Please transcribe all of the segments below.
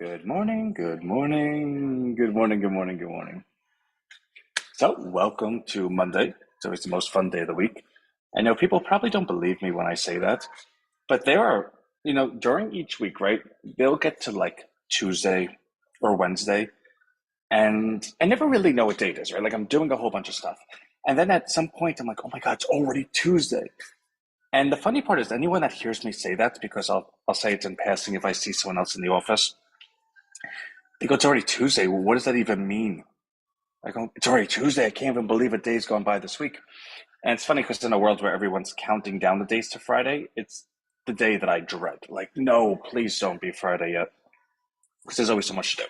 Good morning, good morning, good morning, good morning, good morning. So, welcome to Monday. It's always the most fun day of the week. I know people probably don't believe me when I say that, but there are, during each week, right? They'll get to like Tuesday or Wednesday, and I never really know what date it is, right? Like I'm doing a whole bunch of stuff. And then at some point, I'm like, oh my God, it's already Tuesday. And the funny part is, anyone that hears me say that, because I'll say it in passing if I see someone else in the office, they go, it's already Tuesday. Well, what does that even mean? I go, it's already Tuesday. I can't even believe a day's gone by this week. And it's funny because in a world where everyone's counting down the days to Friday, it's the day that I dread. Like, no, please don't be Friday yet, because there's always so much to do.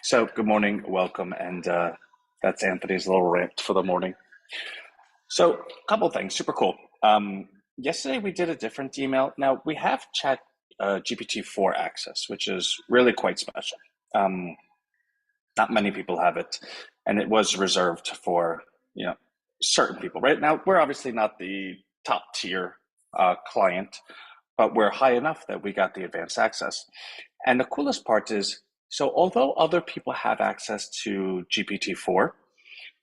So, good morning, welcome, and that's Anthony's little rant for the morning. So, a couple things, super cool. Yesterday we did a different email. Now we have Chat GPT-4 access, which is really quite special. Not many people have it, and it was reserved for certain people. Right now, we're obviously not the top tier client, but we're high enough that we got the advanced access. And the coolest part is, so although other people have access to GPT-4,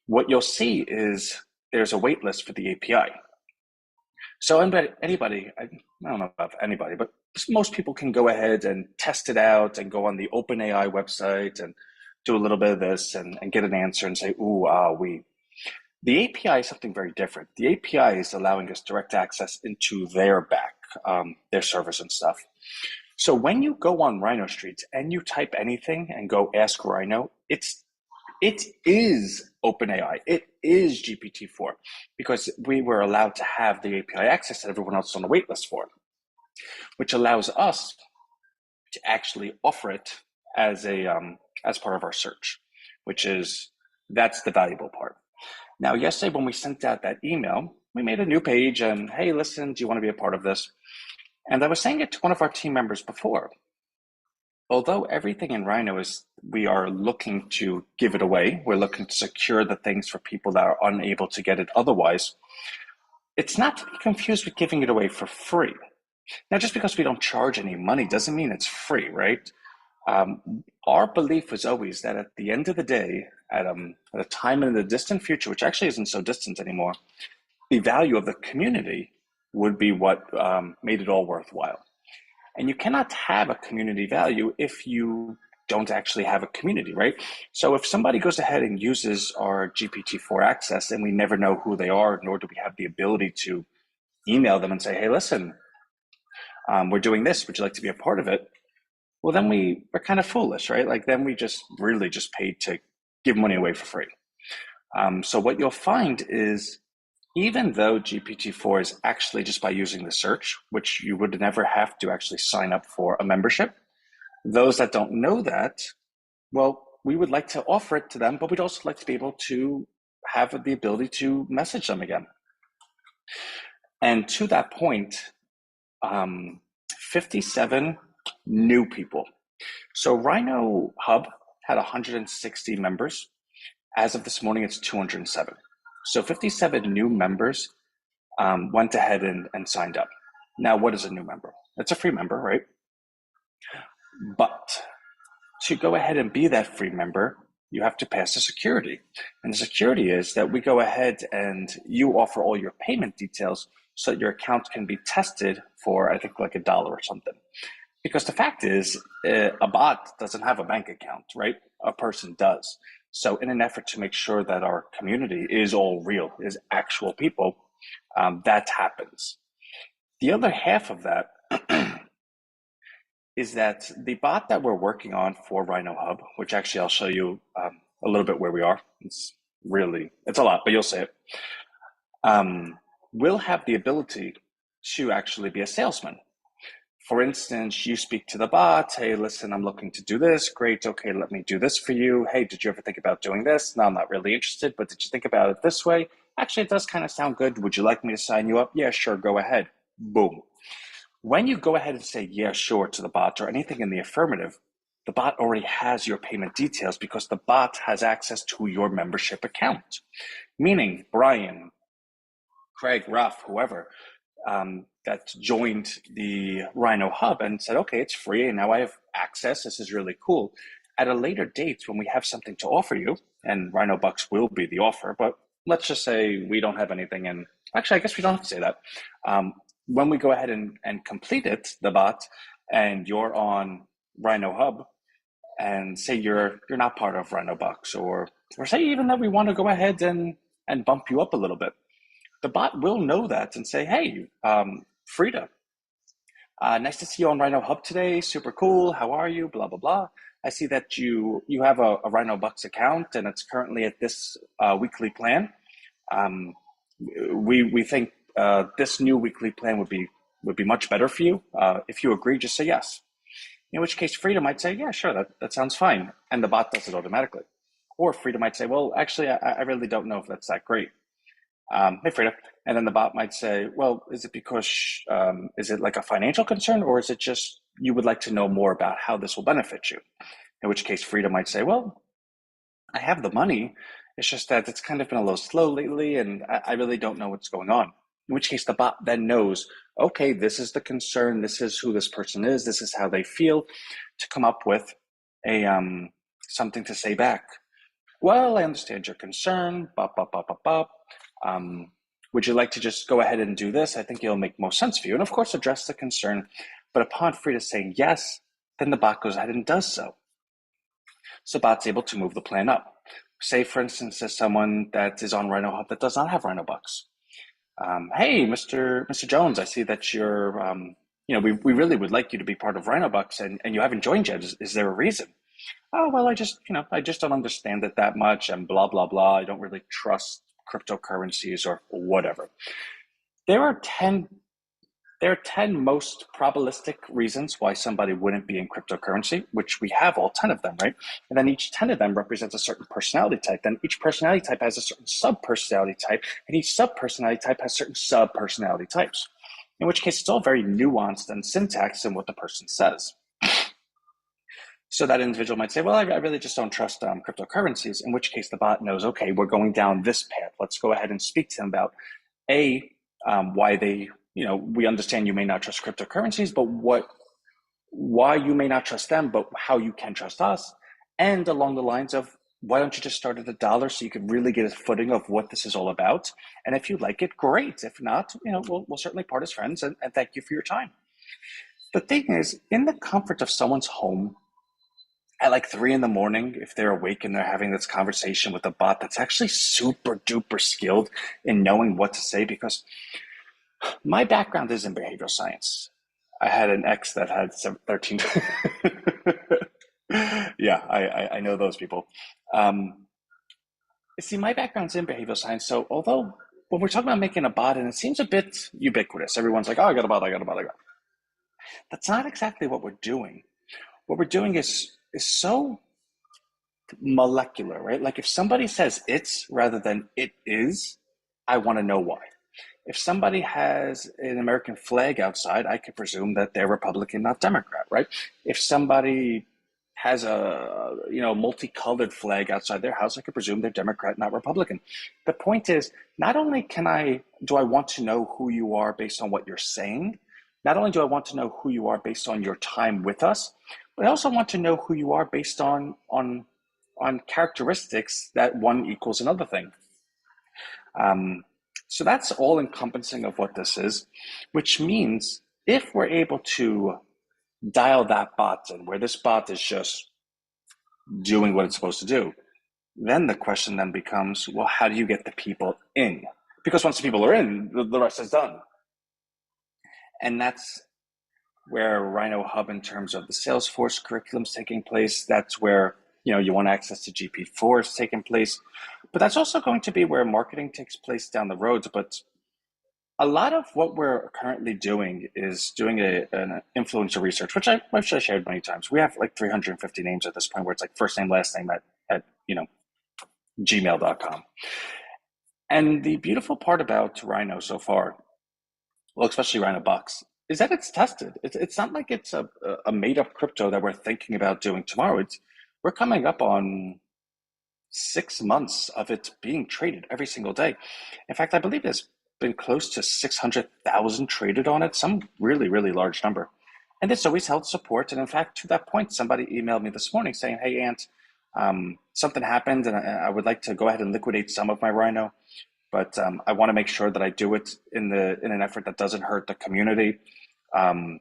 what you'll see is there's a wait list for the API. So anybody, I don't know about anybody, but most people can go ahead and test it out and go on the OpenAI website and do a little bit of this and get an answer and say, ooh, we. The API is something very different. The API is allowing us direct access into their back, their servers and stuff. So when you go on RHINOStreet and you type anything and go ask Rhino, it is OpenAI. It is GPT-4 because we were allowed to have the API access that everyone else is on the wait list for, which allows us to actually offer it as as part of our search, that's the valuable part. Now, yesterday when we sent out that email, we made a new page and, hey, listen, do you want to be a part of this? And I was saying it to one of our team members before. Although everything in Rhino is, we are looking to give it away, we're looking to secure the things for people that are unable to get it otherwise, it's not to be confused with giving it away for free. Now, just because we don't charge any money doesn't mean it's free, right? Our belief was always that at the end of the day, at a time in the distant future, which actually isn't so distant anymore, the value of the community would be what made it all worthwhile. And you cannot have a community value if you don't actually have a community, right? So if somebody goes ahead and uses our GPT-4 access and we never know who they are, nor do we have the ability to email them and say, hey, listen, we're doing this, would you like to be a part of it? Well, then we're kind of foolish, right? Like then we just really just paid to give money away for free. So what you'll find is, even though GPT-4 is actually just by using the search, which you would never have to actually sign up for a membership, those that don't know that, well, we would like to offer it to them, but we'd also like to be able to have the ability to message them again. And to that point, 57 new people. So Rhino Hub had 160 members. As of this morning, it's 207. So 57 new members went ahead and signed up. Now, what is a new member? It's a free member, right? But to go ahead and be that free member, you have to pass the security. And the security is that we go ahead and you offer all your payment details so that your account can be tested for, I think, like $1 or something. Because the fact is, a bot doesn't have a bank account, right? A person does. So in an effort to make sure that our community is all real, is actual people, that happens. The other half of that is that the bot that we're working on for Rhino Hub, which actually I'll show you a little bit where we are. It's a lot, but you'll see it. Will have the ability to actually be a salesman. For instance, you speak to the bot, hey, listen, I'm looking to do this. Great, okay, let me do this for you. Hey, did you ever think about doing this? No, I'm not really interested, but did you think about it this way? Actually, it does kind of sound good. Would you like me to sign you up? Yeah, sure, go ahead. Boom. When you go ahead and say, yeah, sure, to the bot or anything in the affirmative, the bot already has your payment details because the bot has access to your membership account. Meaning, Brian, Craig, Ruff, whoever, that joined the Rhino hub and said, okay, it's free and now I have access. This is really cool. At a later date, when we have something to offer you, and Rhino Bucks will be the offer, but let's just say we don't have anything. And actually, I guess we don't have to say that. When we go ahead and complete it, the bot, and you're on Rhino Hub, and say you're not part of Rhino Bucks, or say even that we want to go ahead and bump you up a little bit, the bot will know that and say, hey, Frida, nice to see you on Rhino Hub today. Super cool. How are you? Blah, blah, blah. I see that you have a Rhino Bucks account and it's currently at this weekly plan. We think this new weekly plan would be much better for you. If you agree, just say yes. In which case, Frida might say, yeah, sure, that sounds fine. And the bot does it automatically. Or Frida might say, well, actually, I really don't know if that's that great. Hey, Frida. And then the bot might say, well, is it because, is it like a financial concern, or is it just you would like to know more about how this will benefit you? In which case, Frida might say, well, I have the money. It's just that it's kind of been a little slow lately, and I really don't know what's going on. In which case, the bot then knows, okay, this is the concern. This is who this person is. This is how they feel, to come up with a something to say back. Well, I understand your concern. Bop, bop, bop, bop, bop. Would you like to just go ahead and do this? I think it'll make most sense for you. And of course, address the concern. But upon Frida saying yes, then the bot goes ahead and does so. So the bot's able to move the plan up. Say, for instance, there's someone that is on Rhino Hub that does not have Rhino Bucks. Hey, Mr. Jones, I see that you're, we really would like you to be part of Rhino Bucks, and you haven't joined yet. Is there a reason? Oh, well, I just don't understand it that much, and blah, blah, blah. I don't really trust cryptocurrencies or whatever. There are 10 most probabilistic reasons why somebody wouldn't be in cryptocurrency, which we have all 10 of them, right? And then each 10 of them represents a certain personality type. Then each personality type has a certain sub-personality type, and each sub-personality type has certain sub-personality types, in which case it's all very nuanced and syntax in what the person says. So that individual might say, well, I really just don't trust cryptocurrencies, in which case the bot knows, okay, we're going down this path. Let's go ahead and speak to them about, why they, we understand you may not trust cryptocurrencies, but why you may not trust them, but how you can trust us. And along the lines of, why don't you just start at $1 so you can really get a footing of what this is all about? And if you like it, great. If not, we'll certainly part as friends, and thank you for your time. The thing is, in the comfort of someone's home, at like 3 a.m, if they're awake and they're having this conversation with a bot that's actually super duper skilled in knowing what to say, because my background is in behavioral science. I had an ex that had 13. Yeah, I know those people. See, my background's in behavioral science. So although when we're talking about making a bot, and it seems a bit ubiquitous, everyone's like, oh, I got a bot, I got a bot, I got a bot. That's not exactly what we're doing. What we're doing is so molecular, right? Like if somebody says it's rather than it is, I want to know why. If somebody has an American flag outside, I could presume that they're Republican, not Democrat, right? If somebody has a multicolored flag outside their house, I could presume they're Democrat, not Republican. The point is, not only do I want to know who you are based on what you're saying, not only do I want to know who you are based on your time with us, but I also want to know who you are based on characteristics that one equals another thing. So that's all encompassing of what this is, which means if we're able to dial that bot in, where this bot is just doing what it's supposed to do, then the question then becomes, well, how do you get the people in? Because once the people are in, the rest is done. And that's where Rhino Hub, in terms of the Salesforce curriculum, is taking place. That's where you want access to GP4 is taking place. But that's also going to be where marketing takes place down the road. But a lot of what we're currently doing is doing an influencer research, which I've shared many times. We have like 350 names at this point, where it's like first name, last name at gmail.com. And the beautiful part about Rhino so far, well, especially Rhino Bucks, is that it's tested. It's not like it's a made up crypto that we're thinking about doing tomorrow. We're coming up on 6 months of it being traded every single day. In fact, I believe this been close to 600,000 traded on it, some really, really large number. And it's always held support. And in fact, to that point, somebody emailed me this morning saying, hey, Ant, something happened and I would like to go ahead and liquidate some of my Rhino, but I want to make sure that I do it in an effort that doesn't hurt the community. Um,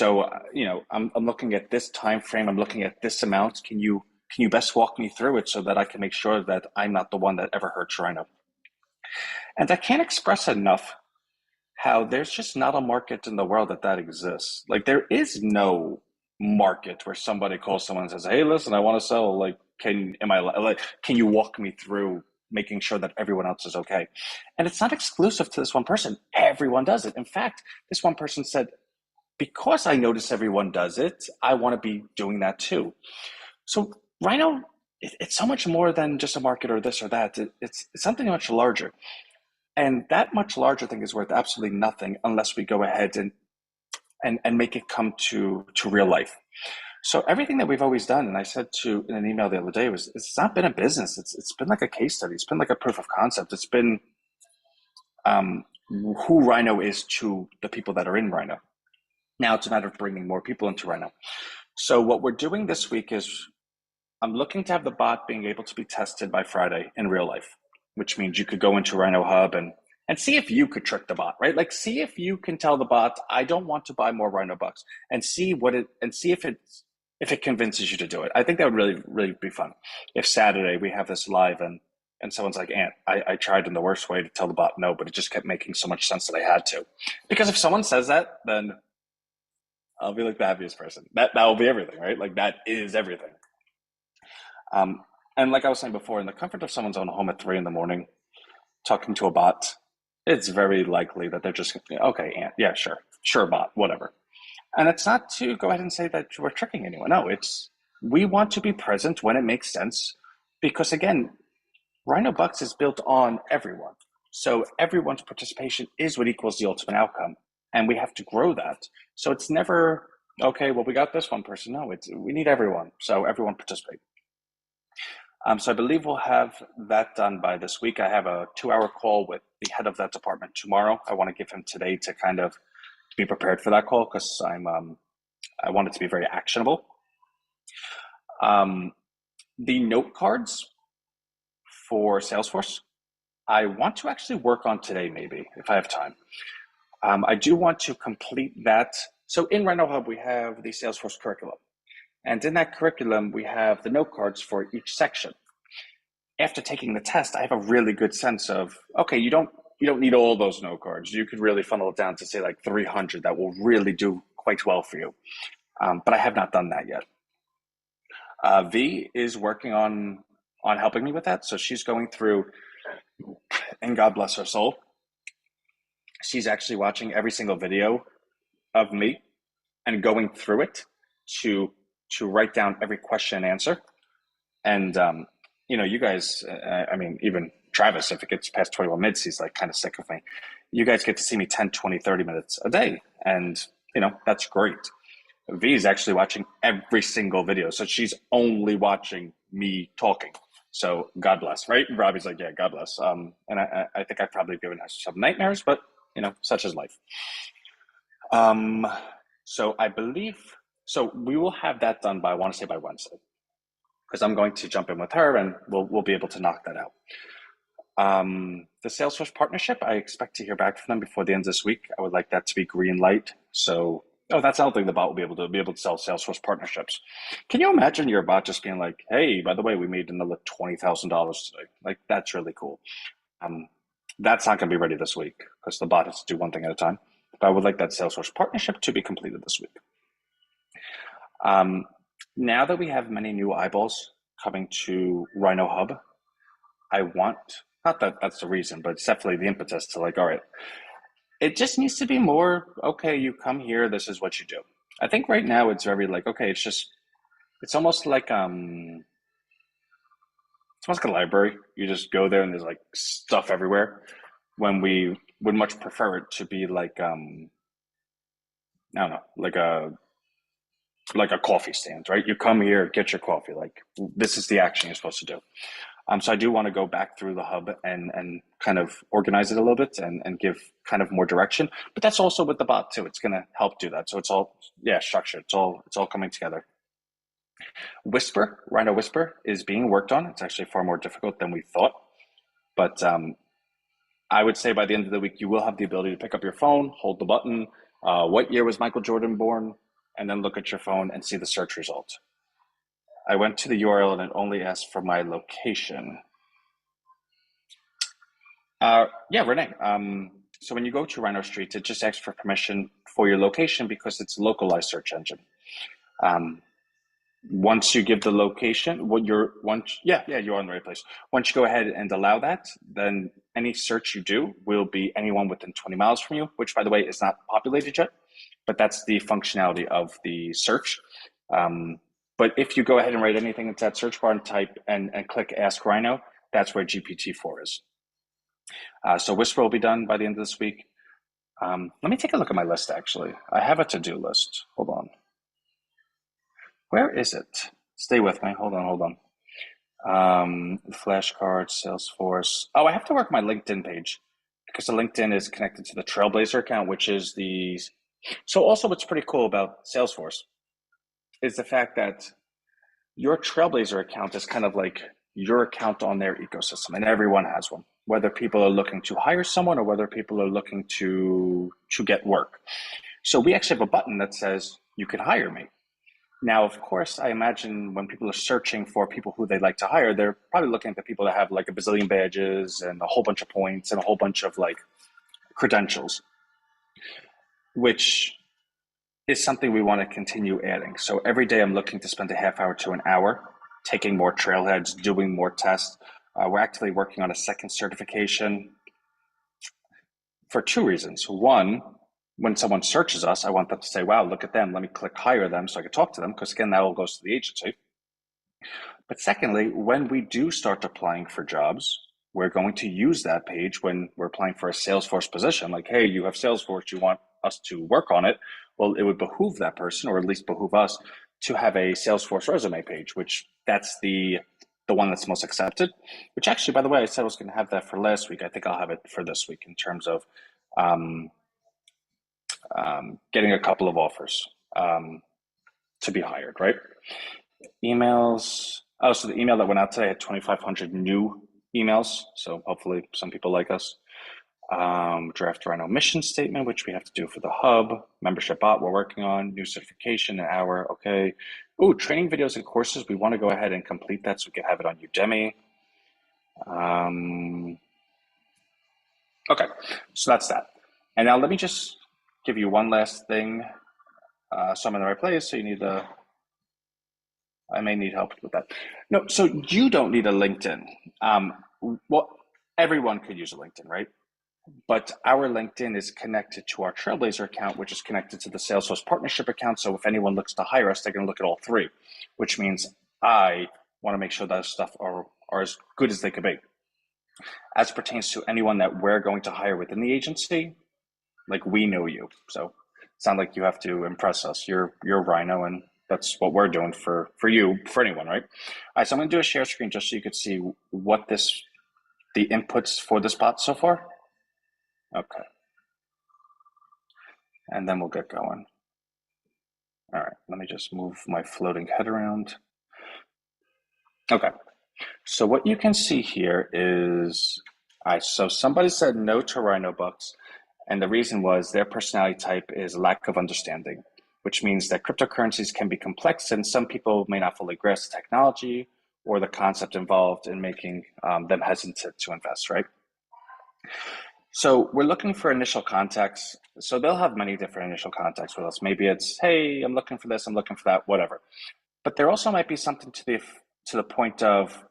I'm looking at this time frame. I'm looking at this amount. Can you best walk me through it so that I can make sure that I'm not the one that ever hurts Rhino? And I can't express enough how there's just not a market in the world that exists. Like there is no market where somebody calls someone and says, "Hey, listen, I want to sell. Like, can you walk me through making sure that everyone else is okay?" And it's not exclusive to this one person. Everyone does it. In fact, this one person said, "Because I notice everyone does it, I want to be doing that too." So Rhino, it's so much more than just a market or this or that. It's something much larger. And that much larger thing is worth absolutely nothing unless we go ahead and make it come to real life. So everything that we've always done, and I said to in an email the other day, was it's not been a business. It's been like a case study. It's been like a proof of concept. It's been who Rhino is to the people that are in Rhino. Now it's a matter of bringing more people into Rhino. So what we're doing this week is I'm looking to have the bot being able to be tested by Friday in real life, which means you could go into Rhino Hub and see if you could trick the bot, right? Like see if you can tell the bot, I don't want to buy more Rhino bucks, and see if it convinces you to do it. I think that would really, really be fun. If Saturday we have this live and someone's like, Ant, I tried in the worst way to tell the bot no, but it just kept making so much sense that I had to. Because if someone says that, then I'll be like the happiest person. That will be everything, right? Like that is everything. Um, and like I was saying before, in the comfort of someone's own home at 3 in the morning, talking to a bot, it's very likely that they're just okay, Ant, yeah, sure, bot, whatever. And it's not to go ahead and say that we're tricking anyone. No, it's we want to be present when it makes sense, because again, Rhino Bucks is built on everyone. So everyone's participation is what equals the ultimate outcome. And we have to grow that. So it's never, okay, well, we got this one person. No, we need everyone. So everyone participate. So I believe we'll have that done by this week. I have a 2-hour call with the head of that department tomorrow. I want to give him today to kind of be prepared for that call because I want it to be very actionable. The note cards for Salesforce, I want to actually work on today, maybe if I have time. I do want to complete that. So in Rhino Hub, we have the Salesforce curriculum. And in that curriculum, we have the note cards for each section. After taking the test, I have a really good sense of, okay, you don't need all those note cards. You could really funnel it down to say like 300 that will really do quite well for you. But I have not done that yet. V is working on helping me with that. So she's going through, and God bless her soul, she's actually watching every single video of me and going through it to write down every question and answer. And you guys, I mean, even Travis, if it gets past 21 minutes, he's like kind of sick of me. You guys get to see me 10, 20, 30 minutes a day. And, that's great. V is actually watching every single video. So she's only watching me talking. So God bless, right? Robbie's like, yeah, God bless. And I think I've probably given her some nightmares, but, such is life. So I believe, so we will have that done by, I want to say by Wednesday, because I'm going to jump in with her and we'll be able to knock that out. The Salesforce partnership, I expect to hear back from them before the end of this week. I would like that to be green light. So, that's another thing the bot will be able to sell Salesforce partnerships. Can you imagine your bot just being like, hey, by the way, we made another $20,000 today. Like, that's really cool. That's not going to be ready this week because the bot has to do one thing at a time. But I would like that Salesforce partnership to be completed this week. Now that we have many new eyeballs coming to Rhino Hub, I want, not that that's the reason, but it's definitely the impetus to like, all right, it just needs to be more, okay, you come here, this is what you do. I think right now it's very like, okay, it's almost like a library. You just go there and there's like stuff everywhere. When we would much prefer it to be like, I don't know, like a coffee stand, right? You come here, get your coffee. Like this is the action you're supposed to do. So I do want to go back through the hub and kind of organize it a little bit and give kind of more direction. But that's also with the bot too. It's going to help do that. So it's all, yeah, structured. It's all coming together. Whisper, Rhino Whisper is being worked on. It's actually far more difficult than we thought. But I would say by the end of the week, you will have the ability to pick up your phone, hold the button. What year was Michael Jordan born? And then look at your phone and see the search result. I went to the URL and it only asked for my location. Yeah, Renee. So when you go to RHINOStreet, it just asks for permission for your location because it's a localized search engine. Once you give the location, you're on the right place. Once you go ahead and allow that, then any search you do will be anyone within 20 miles from you, which by the way is not populated yet, but that's the functionality of the search. But if you go ahead and write anything into that search bar and type and click Ask Rhino, that's where GPT-4 is. So Whisper will be done by the end of this week. Let me take a look at my list, actually. I have a to-do list. Hold on. Where is it? Stay with me. Hold on. Flashcards, Salesforce. Oh, I have to work my LinkedIn page because the LinkedIn is connected to the Trailblazer account, which is the... So also what's pretty cool about Salesforce is the fact that your Trailblazer account is kind of like your account on their ecosystem, and everyone has one, whether people are looking to hire someone or whether people are looking to get work. So we actually have a button that says, you can hire me. Now, of course, I imagine when people are searching for people who they'd like to hire, they're probably looking at the people that have like a bazillion badges and a whole bunch of points and a whole bunch of like credentials, which is something we want to continue adding. So every day I'm looking to spend a half hour to an hour taking more trailheads, doing more tests. We're actively working on a second certification for two reasons. One, when someone searches us, I want them to say, wow, look at them. Let me click hire them so I can talk to them, because again, that all goes to the agency. But secondly, when we do start applying for jobs, we're going to use that page when we're applying for a Salesforce position. Like, hey, you have Salesforce, you want us to work on it. Well, it would behoove that person, or at least behoove us, to have a Salesforce resume page, which that's the one that's most accepted, which actually, by the way, I said I was going to have that for last week. I think I'll have it for this week in terms of getting a couple of offers to be hired, right? Emails. Oh, so the email that went out today had 2,500 new emails. So hopefully some people like us. Draft Rhino mission statement, which we have to do for the hub. Membership bot we're working on. New certification, an hour. Okay. Ooh, training videos and courses. We want to go ahead and complete that so we can have it on Udemy. Okay, so that's that. And now let me just give you one last thing. So I'm in the right place. So you need I may need help with that. No, so you don't need a LinkedIn. Well, everyone could use a LinkedIn, right? But our LinkedIn is connected to our Trailblazer account, which is connected to the Salesforce partnership account. So if anyone looks to hire us, they're going to look at all three, which means I want to make sure those stuff are as good as they could be. As pertains to anyone that we're going to hire within the agency, like, we know you. So it's not like you have to impress us. You're Rhino, and that's what we're doing for you, for anyone, right? All right, so I'm going to do a share screen just so you could see what the inputs for this bot so far. Okay. And then we'll get going. All right, let me just move my floating head around. Okay, so what you can see here is, all right, so somebody said no to Rhino Bucks, and the reason was their personality type is lack of understanding, which means that cryptocurrencies can be complex and some people may not fully grasp the technology or the concept involved in making them hesitant to invest, right? So we're looking for initial contacts. So they'll have many different initial contacts with us. Maybe it's, hey, I'm looking for this, I'm looking for that, whatever. But there also might be something to the point of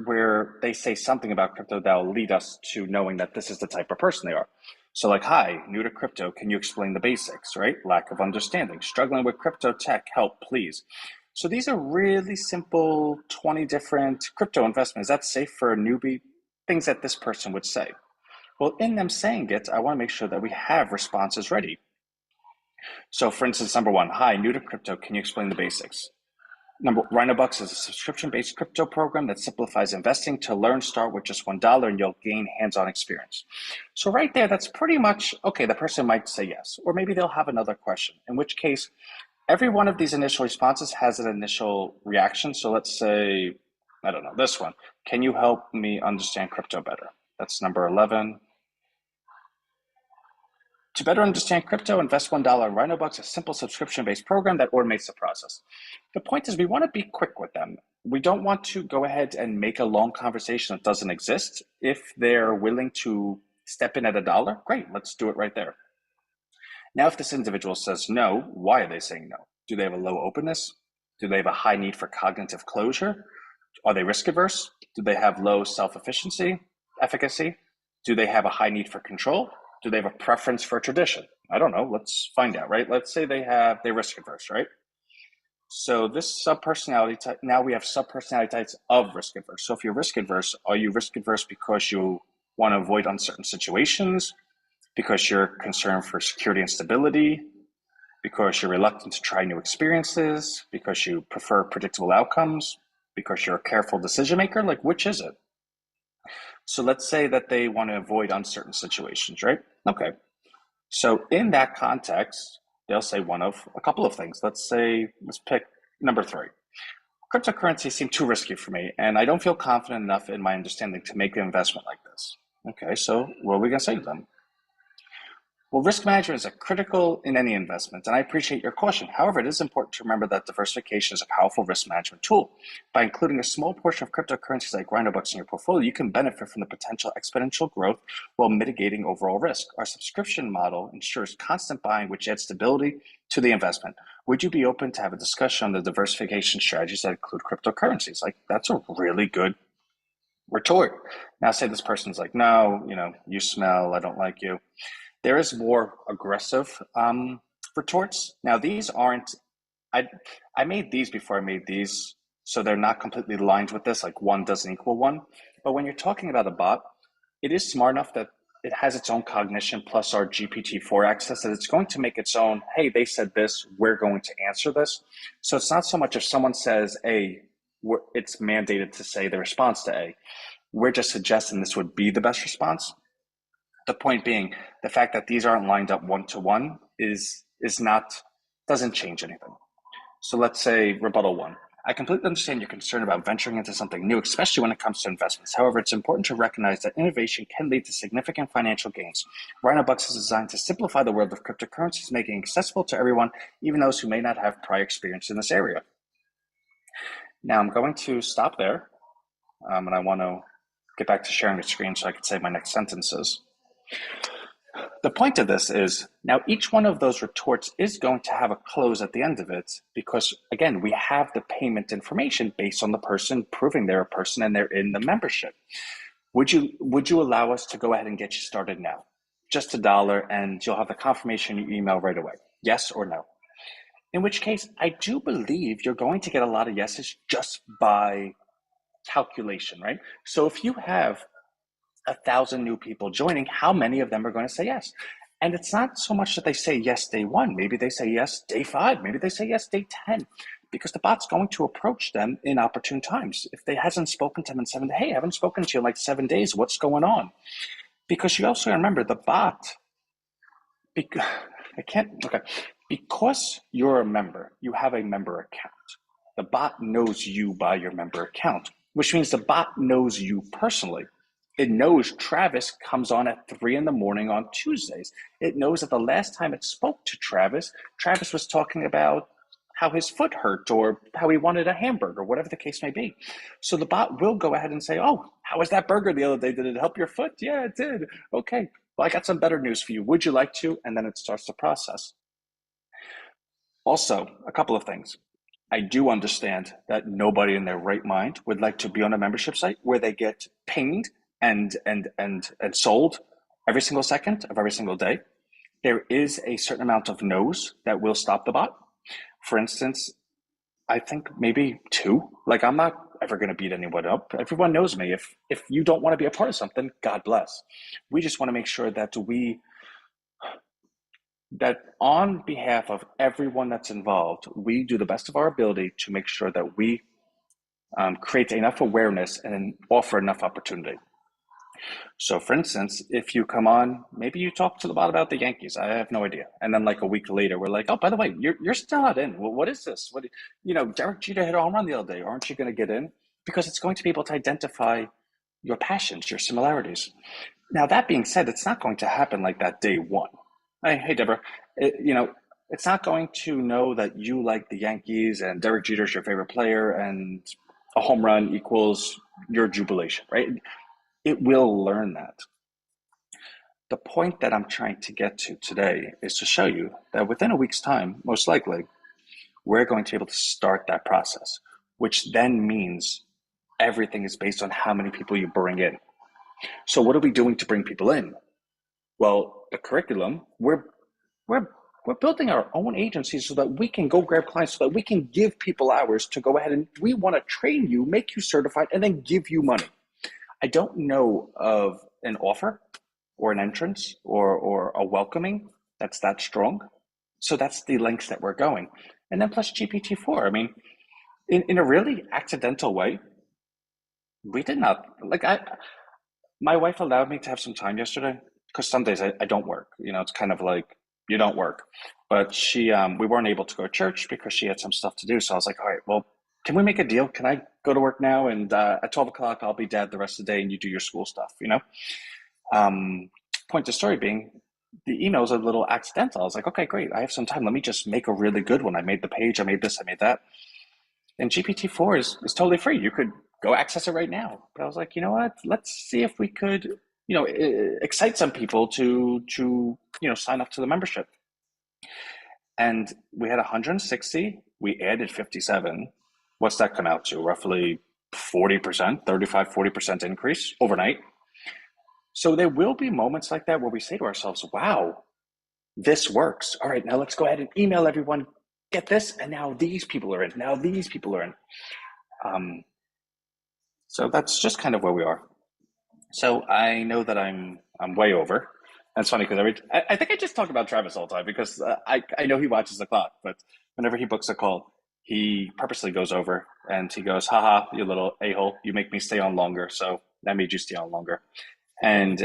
where they say something about crypto that'll lead us to knowing that this is the type of person they are. So like, hi, new to crypto, can you explain the basics, right? Lack of understanding, struggling with crypto tech, help, please. So these are really simple 20 different crypto investments. That's safe for a newbie, things that this person would say. Well, in them saying it, I want to make sure that we have responses ready. So for instance, number one, hi, new to crypto, can you explain the basics? Rhinobucks is a subscription-based crypto program that simplifies investing. To learn, start with just $1 and you'll gain hands-on experience. So right there, that's pretty much, okay, the person might say yes, or maybe they'll have another question, in which case every one of these initial responses has an initial reaction. So let's say, I don't know, this one. Can you help me understand crypto better? That's number 11. To better understand crypto, invest $1 in Rhinobucks, a simple subscription-based program that automates the process. The point is we want to be quick with them. We don't want to go ahead and make a long conversation that doesn't exist. If they're willing to step in at $1, great, let's do it right there. Now, if this individual says no, why are they saying no? Do they have a low openness? Do they have a high need for cognitive closure? Are they risk averse? Do they have low self-efficacy, efficacy? Do they have a high need for control? Do they have a preference for tradition? I don't know. Let's find out, right? Let's say they're risk averse, right? So this subpersonality type, now we have subpersonality types of risk averse. So if you're risk adverse, are you risk adverse because you want to avoid uncertain situations, because you're concerned for security and stability, because you're reluctant to try new experiences, because you prefer predictable outcomes, because you're a careful decision maker? Like, which is it? So let's say that they want to avoid uncertain situations, right? Okay. So in that context, they'll say one of a couple of things. Let's pick number 3. Cryptocurrencies seem too risky for me, and I don't feel confident enough in my understanding to make an investment like this. Okay, so what are we going to say to them? Well, risk management is critical in any investment, and I appreciate your caution. However, it is important to remember that diversification is a powerful risk management tool. By including a small portion of cryptocurrencies like Rhinobucks in your portfolio, you can benefit from the potential exponential growth while mitigating overall risk. Our subscription model ensures constant buying, which adds stability to the investment. Would you be open to have a discussion on the diversification strategies that include cryptocurrencies? Like, that's a really good retort. Now, say this person's like, no, you smell, I don't like you. There is more aggressive retorts. Now, these aren't, I made these before I made these, so they're not completely aligned with this, like 1 doesn't equal 1. But when you're talking about a bot, it is smart enough that it has its own cognition plus our GPT-4 access that it's going to make its own, hey, they said this, we're going to answer this. So it's not so much if someone says A, it's mandated to say the response to A. We're just suggesting this would be the best response. The point being, the fact that these aren't lined up 1-to-1 doesn't change anything. So let's say rebuttal 1. I completely understand your concern about venturing into something new, especially when it comes to investments. However, it's important to recognize that innovation can lead to significant financial gains. Rhinobucks is designed to simplify the world of cryptocurrencies, making it accessible to everyone, even those who may not have prior experience in this area. Now I'm going to stop there, and I want to get back to sharing the screen so I can say my next sentences. The point of this is now each one of those retorts is going to have a close at the end of it because, again, we have the payment information based on the person proving they're a person and they're in the membership. Would you allow us to go ahead and get you started now? Just $1 and you'll have the confirmation in your email right away. Yes or no? In which case, I do believe you're going to get a lot of yeses just by calculation, right? So if you have 1,000 new people joining, how many of them are going to say yes? And it's not so much that they say yes day 1. Maybe they say yes day 5. Maybe they say yes day 10, because the bot's going to approach them in opportune times. If they hasn't spoken to them in 7 days, hey, I haven't spoken to you in like 7 days. What's going on? Because you also remember the bot. Because you're a member, you have a member account. The bot knows you by your member account, which means the bot knows you personally. It knows Travis comes on at 3 in the morning on Tuesdays. It knows that the last time it spoke to Travis, Travis was talking about how his foot hurt or how he wanted a hamburger, whatever the case may be. So the bot will go ahead and say, oh, how was that burger the other day? Did it help your foot? Yeah, it did. Okay, well, I got some better news for you. Would you like to? And then it starts the process. Also, a couple of things. I do understand that nobody in their right mind would like to be on a membership site where they get pinged and sold every single second of every single day. There is a certain amount of no's that will stop the bot. For instance, I think maybe 2. Like, I'm not ever going to beat anyone up. Everyone knows me. If you don't want to be a part of something, God bless. We just want to make sure that we that on behalf of everyone that's involved, we do the best of our ability to make sure that we create enough awareness and offer enough opportunity. So, for instance, if you come on, maybe you talk to the bot about the Yankees. I have no idea. And then, like a week later, we're like, "Oh, by the way, you're still not in. Well, what is this? Derek Jeter hit a home run the other day. Aren't you going to get in?" Because it's going to be able to identify your passions, your similarities. Now, that being said, it's not going to happen like that day one. Hey, Deborah, it's not going to know that you like the Yankees and Derek Jeter's your favorite player and a home run equals your jubilation, right? It will learn that. The point that I'm trying to get to today is to show you that within a week's time, most likely, we're going to be able to start that process, which then means everything is based on how many people you bring in. So what are we doing to bring people in? Well, the curriculum, we're building our own agencies so that we can go grab clients, so that we can give people hours to go ahead, and we want to train you, make you certified, and then give you money. I don't know of an offer or an entrance or a welcoming that's that strong. So that's the lengths that we're going. And then plus GPT-4. I mean, in a really accidental way, we did not, my wife allowed me to have some time yesterday because some days I don't work. It's kind of like you don't work. But we weren't able to go to church because she had some stuff to do. So I was like, all right, well, can we make a deal? Can I go to work now? And at 12 o'clock, I'll be dead the rest of the day and you do your school stuff. Point of the story being, the email's a little accidental. I was like, okay, great. I have some time. Let me just make a really good one. I made the page. I made this. I made that. And GPT-4 is totally free. You could go access it right now. But I was like, you know what? Let's see if we could, excite some people to sign up to the membership. And we had 160. We added 57. What's that come out to? Roughly 40%, 40% increase overnight. So there will be moments like that where we say to ourselves, wow, this works. All right, now let's go ahead and email everyone, get this, and now these people are in. Now these people are in. So that's just kind of where we are. So I know that I'm way over. That's funny because I think I just talk about Travis all the time because I know he watches the clock, but whenever he books a call, he purposely goes over and he goes, haha, you little a-hole, you make me stay on longer, so that made you stay on longer. And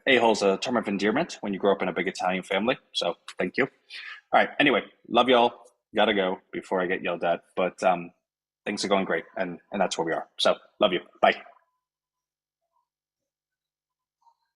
a-hole's a term of endearment when you grow up in a big Italian family, so thank you. All right, anyway, love y'all. Gotta go before I get yelled at, but things are going great, and that's where we are. So love you. Bye.